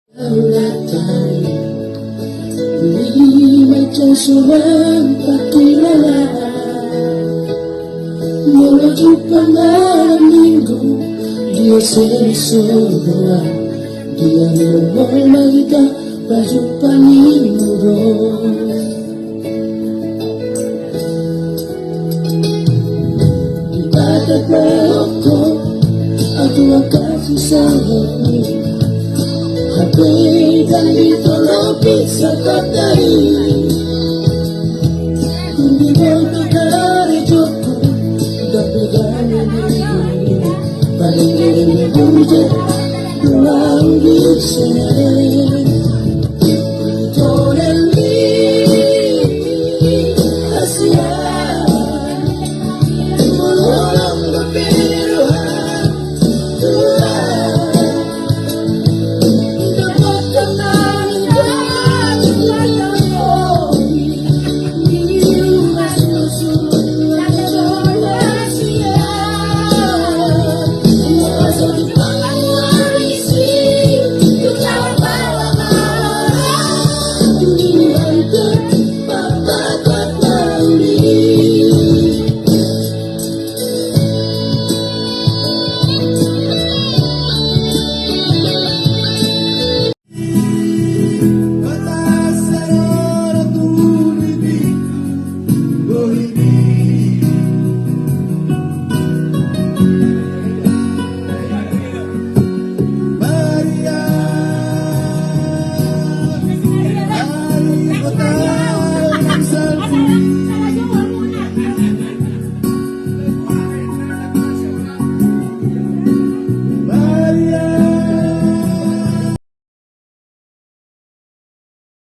Beri macam seorang tak kilala menuju malam minggu. Dia seorang, dia memelita baju paling murah. Di batas merokok aku akan selalu HP dan ditolong bisa katai. Kundi berkali cukup dan bergani diri paling dari puja doang di sini.